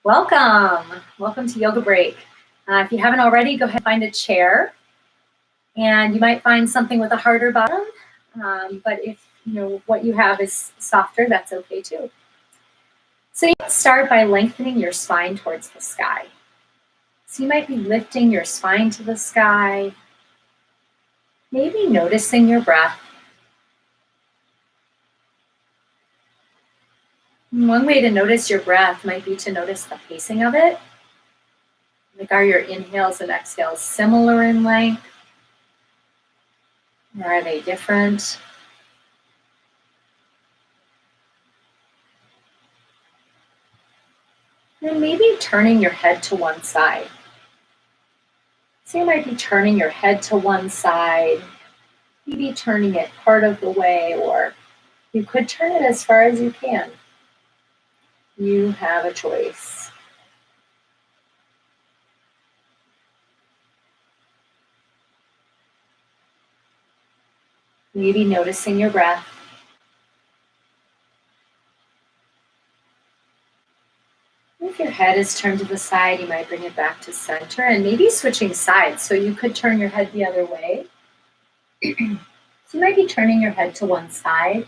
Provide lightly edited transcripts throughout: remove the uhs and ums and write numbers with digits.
Welcome. Welcome to Yoga Break. If you haven't already, go ahead and find a chair. And you might find something with a harder bottom. But if what you have is softer, that's okay too. So you can start by lengthening your spine towards the sky. So you might be lifting your spine to the sky, maybe noticing your breath. One way to notice your breath might be to notice the pacing of it. Like, are your inhales and exhales similar in length? Or are they different? And maybe turning your head to one side. So you might be turning your head to one side, maybe turning it part of the way, or you could turn it as far as you can. You have a choice. Maybe noticing your breath. If your head is turned to the side, you might bring it back to center and maybe switching sides. So you could turn your head the other way. So you might be turning your head to one side,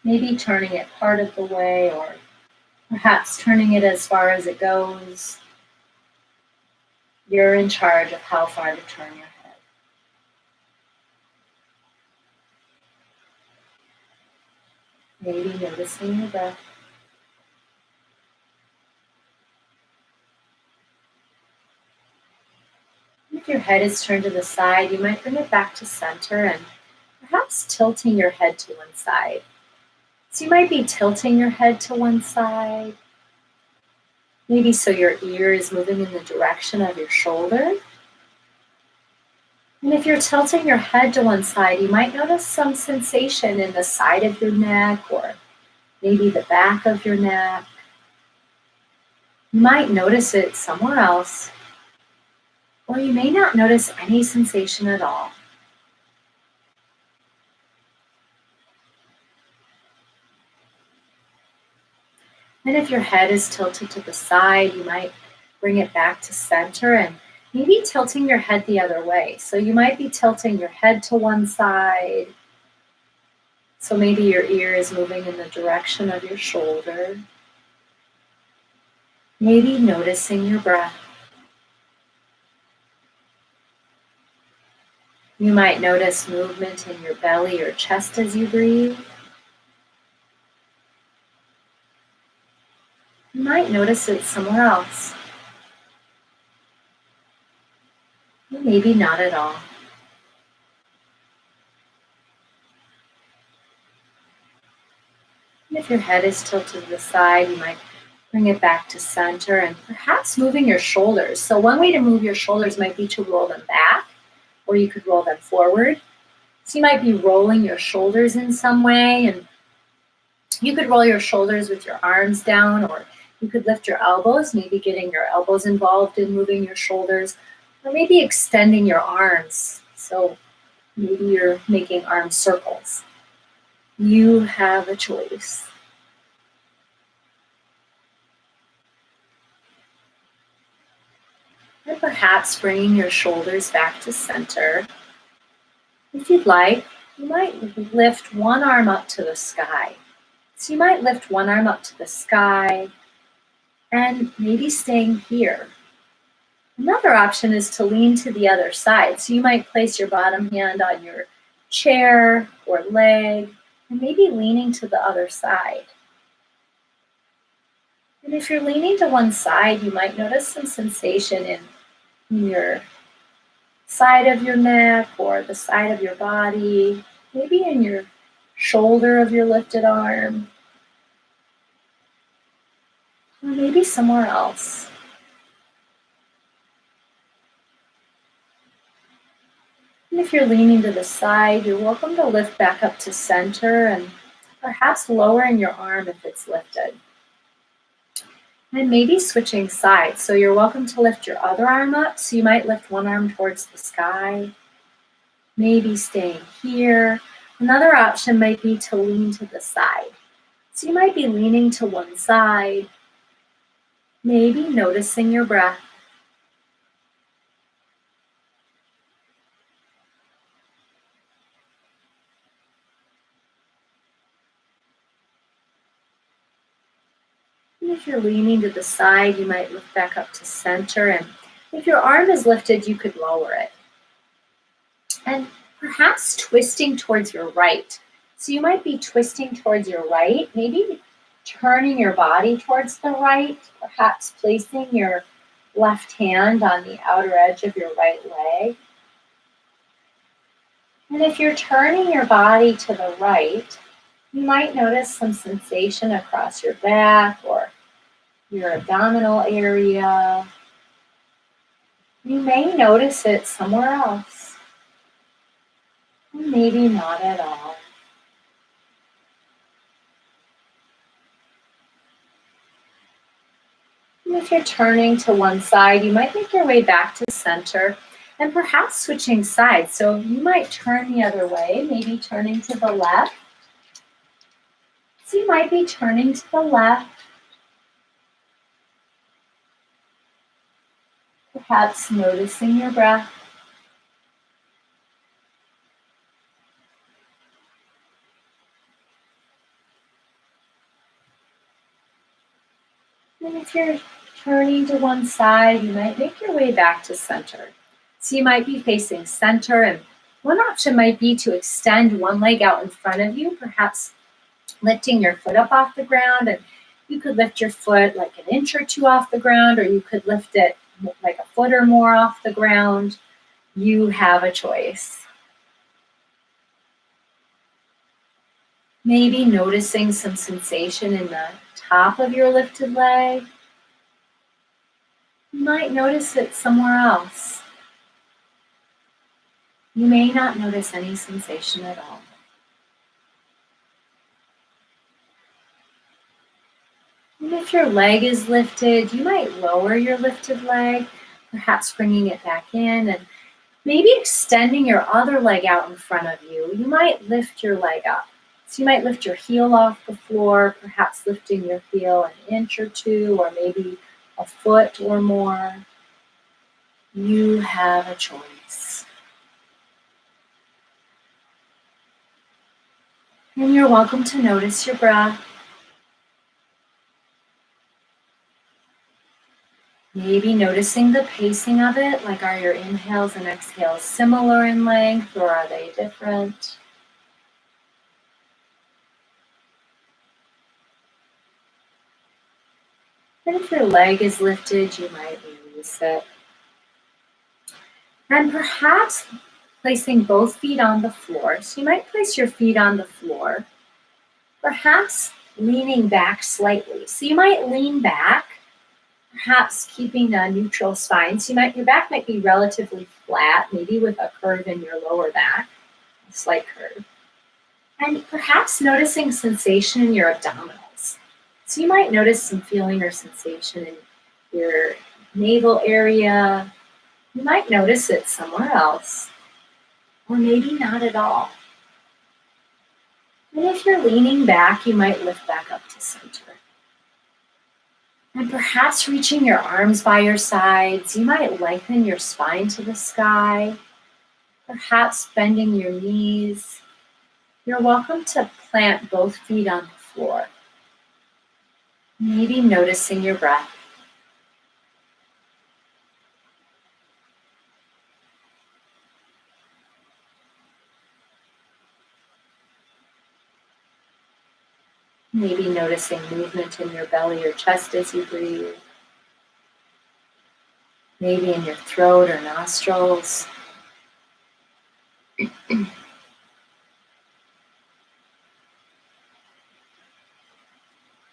maybe turning it part of the way, or perhaps turning it as far as it goes. You're in charge of how far to turn your head. Maybe noticing your breath. If your head is turned to the side, you might bring it back to center and perhaps tilting your head to one side. So you might be tilting your head to one side, maybe so your ear is moving in the direction of your shoulder. And if you're tilting your head to one side, you might notice some sensation in the side of your neck or maybe the back of your neck. You might notice it somewhere else, or you may not notice any sensation at all. And if your head is tilted to the side, you might bring it back to center and maybe tilting your head the other way. So you might be tilting your head to one side. So maybe your ear is moving in the direction of your shoulder. Maybe noticing your breath. You might notice movement in your belly or chest as you breathe. You might notice it somewhere else. Or maybe not at all. And if your head is tilted to the side, you might bring it back to center and perhaps moving your shoulders. So one way to move your shoulders might be to roll them back, or you could roll them forward. So you might be rolling your shoulders in some way, and you could roll your shoulders with your arms down, or you could lift your elbows, maybe getting your elbows involved in moving your shoulders, or maybe extending your arms. So maybe you're making arm circles. You have a choice. And perhaps bringing your shoulders back to center. If you'd like, you might lift one arm up to the sky. So you might lift one arm up to the sky and maybe staying here. Another option is to lean to the other side. So you might place your bottom hand on your chair or leg and maybe leaning to the other side. And if you're leaning to one side, you might notice some sensation in your side of your neck or the side of your body, maybe in your shoulder of your lifted arm, or maybe somewhere else. And if you're leaning to the side, you're welcome to lift back up to center and perhaps lowering your arm if it's lifted. And maybe switching sides. So you're welcome to lift your other arm up. So you might lift one arm towards the sky, maybe staying here. Another option might be to lean to the side. So you might be leaning to one side, Maybe noticing your breath. And if you're leaning to the side, you might lift back up to center. And if your arm is lifted, you could lower it. And perhaps twisting towards your right. So you might be twisting towards your right, maybe turning your body towards the right, perhaps placing your left hand on the outer edge of your right leg. And if you're turning your body to the right, you might notice some sensation across your back or your abdominal area. You may notice it somewhere else, or maybe not at all. And if you're turning to one side, you might make your way back to center and perhaps switching sides. So you might turn the other way, maybe turning to the left. So you might be turning to the left, perhaps noticing your breath. And if you're turning to one side, you might make your way back to center. So you might be facing center, and one option might be to extend one leg out in front of you, perhaps lifting your foot up off the ground. And you could lift your foot like an inch or two off the ground, or you could lift it like a foot or more off the ground. You have a choice. Maybe noticing some sensation in the top of your lifted leg. You might notice it somewhere else. You may not notice any sensation at all. And if your leg is lifted, you might lower your lifted leg, perhaps bringing it back in and maybe extending your other leg out in front of you. You might lift your leg up. So you might lift your heel off the floor, perhaps lifting your heel an inch or two, or maybe a foot or more. You have a choice. And you're welcome to notice your breath. Maybe noticing the pacing of it, like are your inhales and exhales similar in length or are they different? And if your leg is lifted, you might release it. And perhaps placing both feet on the floor. So you might place your feet on the floor, perhaps leaning back slightly. So you might lean back, perhaps keeping a neutral spine. So your back might be relatively flat, maybe with a curve in your lower back, a slight curve. And perhaps noticing sensation in your abdominals. So you might notice some feeling or sensation in your navel area. You might notice it somewhere else, or maybe not at all. And if you're leaning back, you might lift back up to center. And perhaps reaching your arms by your sides, you might lengthen your spine to the sky, perhaps bending your knees. You're welcome to plant both feet on the floor. Maybe noticing your breath. Maybe noticing movement in your belly or chest as you breathe. Maybe in your throat or nostrils.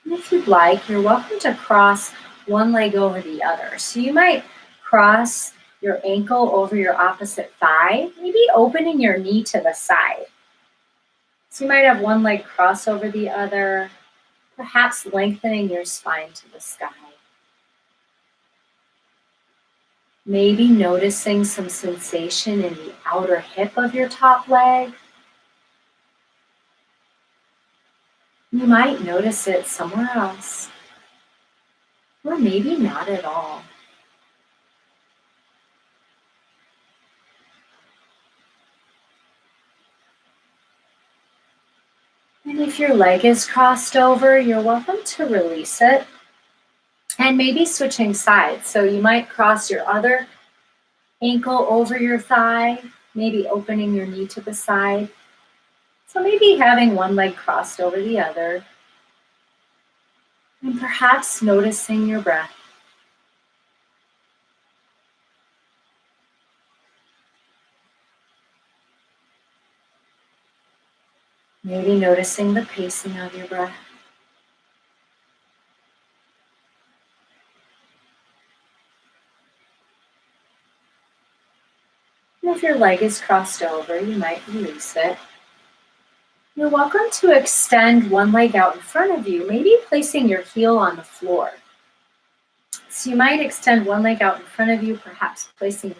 If you'd like, you're welcome to cross one leg over the other. So you might cross your ankle over your opposite thigh, maybe opening your knee to the side. So you might have one leg cross over the other, perhaps lengthening your spine to the sky. Maybe noticing some sensation in the outer hip of your top leg. You might notice it somewhere else. or maybe not at all. And if your leg is crossed over, you're welcome to release it and maybe switching sides. So you might cross your other ankle over your thigh, maybe opening your knee to the side. So maybe having one leg crossed over the other, and perhaps noticing your breath. Maybe noticing the pacing of your breath. And if your leg is crossed over, you might release it. You're welcome to extend one leg out in front of you, maybe placing your heel on the floor. So you might extend one leg out in front of you, perhaps placing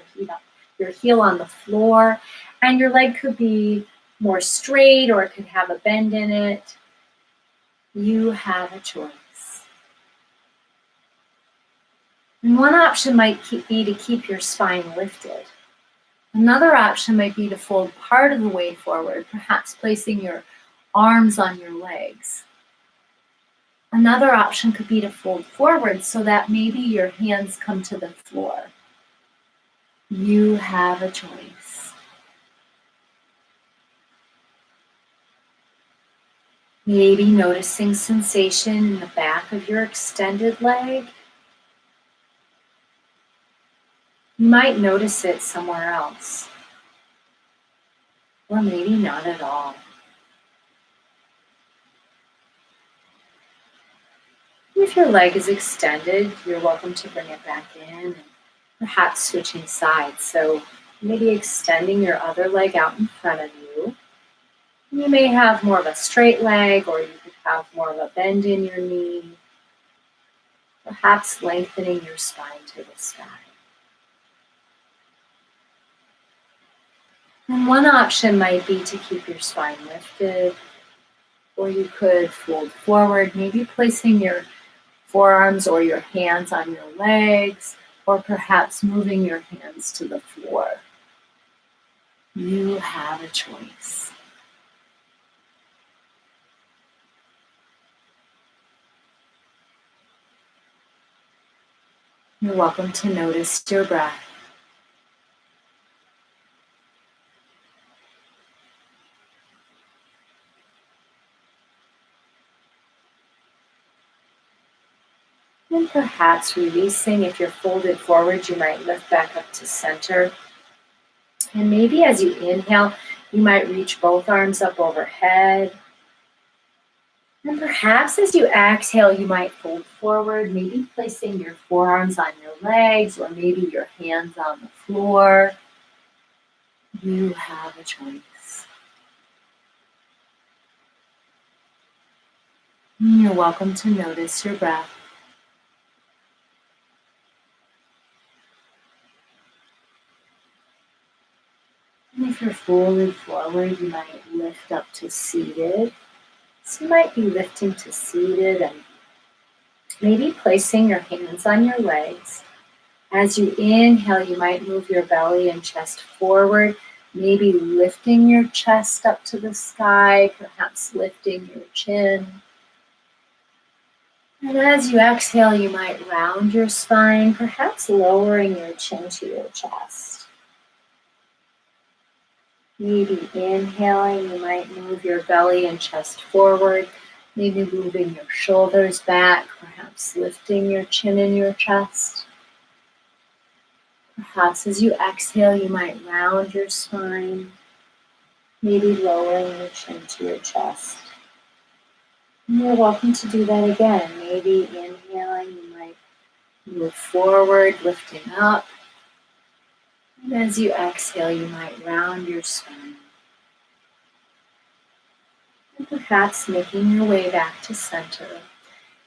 your heel on the floor, and your leg could be more straight or it could have a bend in it. You have a choice. And one option might be to keep your spine lifted. Another option might be to fold part of the way forward, perhaps placing your arms on your legs. Another option could be to fold forward so that maybe your hands come to the floor. You have a choice. Maybe noticing sensation in the back of your extended leg. You might notice it somewhere else, or maybe not at all. If your leg is extended, you're welcome to bring it back in and perhaps switching sides. So maybe extending your other leg out in front of you. You may have more of a straight leg, or you could have more of a bend in your knee. Perhaps lengthening your spine to the sky. And one option might be to keep your spine lifted, or you could fold forward, maybe placing your forearms or your hands on your legs, or perhaps moving your hands to the floor. You have a choice. You're welcome to notice your breath. And perhaps releasing. If you're folded forward, you might lift back up to center. And maybe as you inhale, you might reach both arms up overhead. And perhaps as you exhale, you might fold forward, maybe placing your forearms on your legs or maybe your hands on the floor. You have a choice. And you're welcome to notice your breath. And if you're folded forward, you might lift up to seated. So you might be lifting to seated and maybe placing your hands on your legs. As you inhale, you might move your belly and chest forward, maybe lifting your chest up to the sky, perhaps lifting your chin. And as you exhale, you might round your spine, perhaps lowering your chin to your chest. Maybe inhaling, you might move your belly and chest forward, maybe moving your shoulders back, perhaps lifting your chin and your chest. Perhaps as you exhale, you might round your spine, maybe lowering your chin to your chest. And you're welcome to do that again. Maybe inhaling, you might move forward, lifting up. And as you exhale, you might round your spine. And perhaps making your way back to center.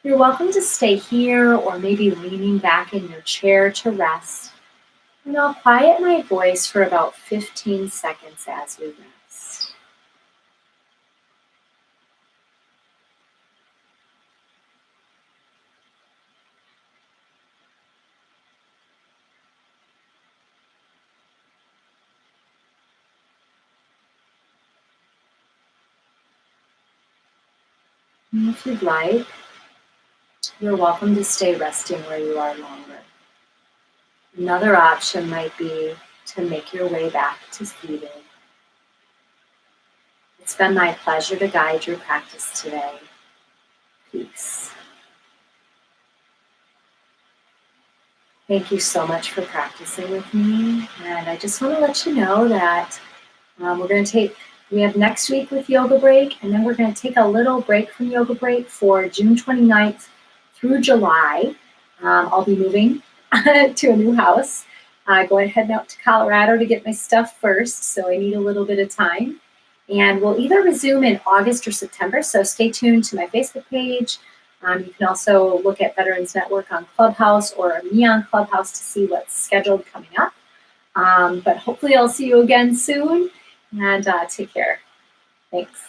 You're welcome to stay here or maybe leaning back in your chair to rest. And I'll quiet my voice for about 15 seconds as we rest. And if you'd like, you're welcome to stay resting where you are longer. Another option might be to make your way back to seated. It's been my pleasure to guide your practice today. Peace. Thank you so much for practicing with me. And I just want to let you know that we have next week with Yoga Break, and then we're going to take a little break from Yoga Break for June 29th through July. I'll be moving to a new house. Going heading out to Colorado to get my stuff first, so I need a little bit of time. And we'll either resume in August or September, so stay tuned to my Facebook page. You can also look at Veterans Network on Clubhouse or me on Clubhouse to see what's scheduled coming up. But hopefully I'll see you again soon, and take care. Thanks.